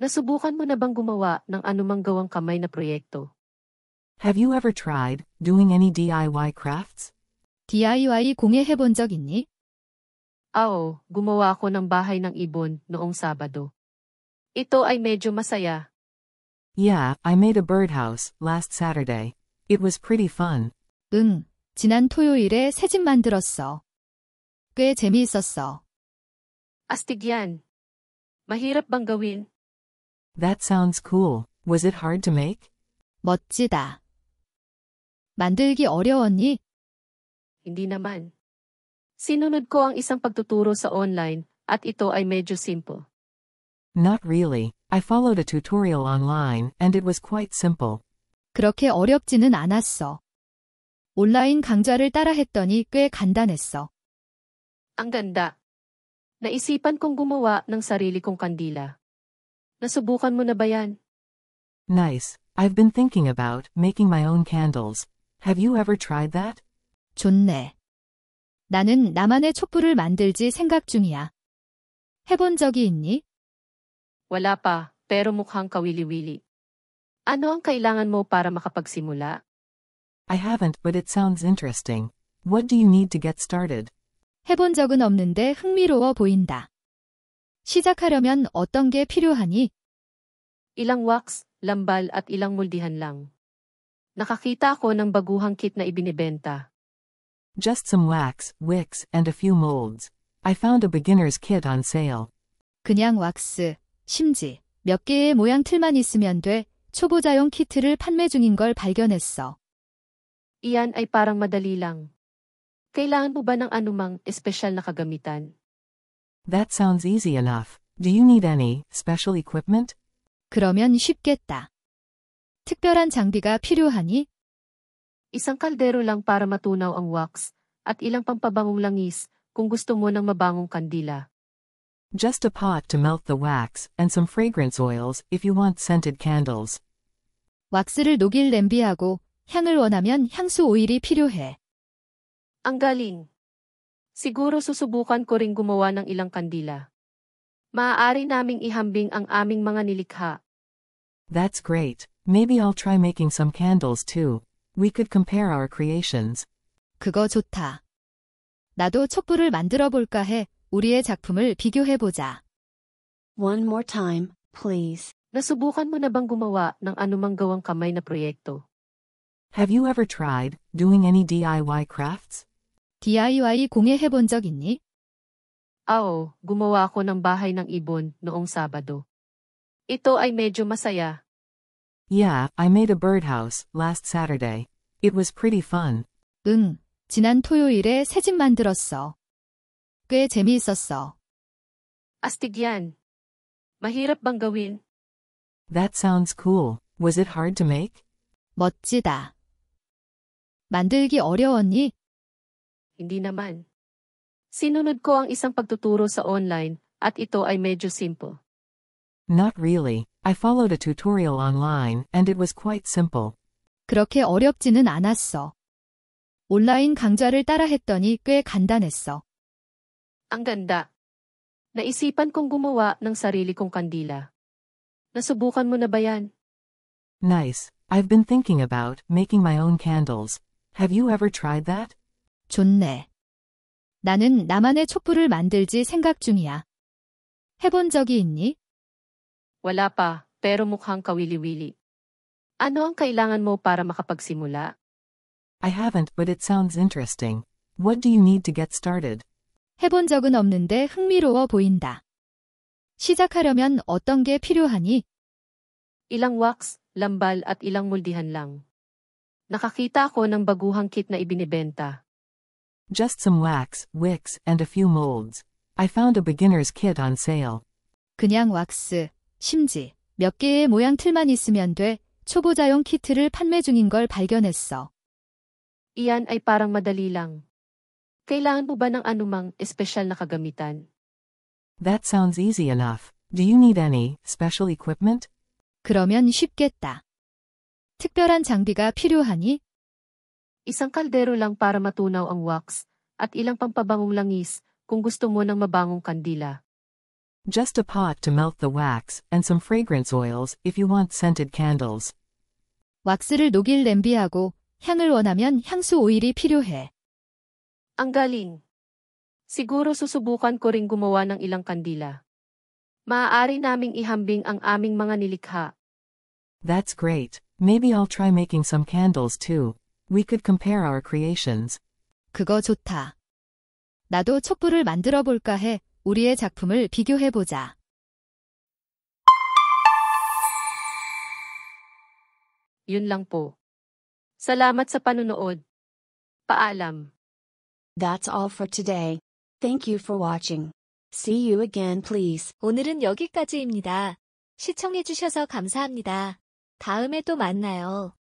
Nasubukan mo na bang gumawa ng anumang gawang kamay na proyekto? Have you ever tried doing any DIY crafts? DIY 공예 해본 적 있니? Oo, gumawa ako ng bahay ng ibon noong Sabado. Ito ay medyo masaya. Yeah, I made a birdhouse last Saturday. It was pretty fun. 응, 지난 토요일에 새집 만들었어. 꽤 재미있었어. Astig yan. Mahirap bang gawin? That sounds cool. Was it hard to make? 멋지다. 만들기 어려웠니? Hindi naman. Sinunod ko ang isang pagtuturo sa online at ito ay medyo simple. Not really. I followed a tutorial online and it was quite simple. 그렇게 어렵지는 않았어. 온라인 강좌를 따라 했더니 꽤 간단했어. Ang ganda. Naisipan kong gumawa ng sarili kong kandila. Nasubukan mo na ba yan? Nice. I've been thinking about making my own candles. Have you ever tried that? 좋네. 나는 나만의 촛불을 만들지 생각 중이야. 해본 적이 있니? Wala pa, pero mukhang kawili-wili. Ano ang kailangan mo para makapagsimula? I haven't, but it sounds interesting. What do you need to get started? 해본 적은 없는데 흥미로워 보인다. 시작하려면 어떤 게 필요하니? Ilang wax, lambal at ilang muldihan lang. Nakakita ako ng baguhang kit na ibinibenta. Just some wax, wicks, and a few molds. I found a beginner's kit on sale. 그냥 왁스, 심지, 몇 개의 모양 틀만 있으면 돼. 초보자용 키트를 판매 중인 걸 발견했어. Iyan ay parang madali lang. Kailangan mo ba ng anumang espesyal na kagamitan? That sounds easy enough. Do you need any special equipment? 그러면 쉽겠다. 특별한 장비가 필요하니? Isang kaldero lang para matunaw ang wax, at ilang pampabangong langis kung gusto mo ng mabangong kandila. Just a pot to melt the wax, and some fragrance oils if you want scented candles. 왁스를 녹일 냄비하고 향을 원하면 향수 오일이 필요해. Ang galing! Siguro susubukan ko ring gumawa ng ilang kandila. Maaari naming ihambing ang aming mga nilikha. That's great. Maybe I'll try making some candles too. We could compare our creations. 그거 좋다. 나도 촛불을 만들어 볼까 해. 우리의 작품을 비교해보자. One more time, please. Nasubukan mo na bang gumawa ng anumang gawang kamay na proyekto? Have you ever tried doing any DIY crafts? DIY 공예 해본 적 있니? Oo, gumawa ako ng bahay ng ibon noong Sabado. Ito ay medyo masaya. Yeah, I made a birdhouse last Saturday. It was pretty fun. 응, 지난 토요일에 새집 만들었어. 꽤 재미있었어. Astig yan. Mahirap bang gawin? That sounds cool. Was it hard to make? 멋지다. 만들기 어려웠니? Hindi naman. Sinunod ko ang isang pagtuturo sa online at ito ay medyo simple. Not really. I followed a tutorial online and it was quite simple. 그렇게 어렵지는 않았어. 온라인 강좌를 따라 했더니 꽤 간단했어. Ang ganda. Naisipan kong gumawa ng sarili kong kandila. Nasubukan mo na ba yan? Nice. I've been thinking about making my own candles. Have you ever tried that? 좋네. 나는 나만의 촛불을 만들지 생각 중이야. 해본 적이 있니? Wala pa, pero mukhang kawili-wili. Ano ang kailangan mo para makapagsimula? I haven't, but it sounds interesting. What do you need to get started? 해본 적은 없는데 흥미로워 보인다. 시작하려면 어떤 게 필요하니? Ilang wax, lambal at ilang muldihan lang. Nakakita ako ng baguhang kit na ibinibenta. Just some wax, wicks, and a few molds. I found a beginner's kit on sale. 그냥 왁스, 심지, 몇 개의 모양 틀만 있으면 돼. 초보자용 키트를 판매 중인 걸 발견했어. Iyan ay parang madali lang. Kailangan mo ba ng anumang espesyal na kagamitan? That sounds easy enough. Do you need any special equipment? 그러면 쉽겠다. 특별한 장비가 필요하니? Isang kaldero lang para matunaw ang wax, at ilang pampabangong langis kung gusto mo ng mabangong kandila. Just a pot to melt the wax, and some fragrance oils if you want scented candles. 왁스를 녹일 냄비하고 향을 원하면 향수 오일이 필요해. Ang galing. Siguro susubukan ko ring gumawa ng ilang kandila. Maaari naming ihambing ang aming mga nilikha. That's great. Maybe I'll try making some candles too. We could compare our creations. 그거 좋다. 나도 촛불을 만들어 볼까 해. 우리의 작품을 비교해 보자. Yun lang po. Salamat sa panunood. Paalam. That's all for today. Thank you for watching. See you again, please. 오늘은 여기까지입니다. 시청해주셔서 감사합니다. 다음에 또 만나요.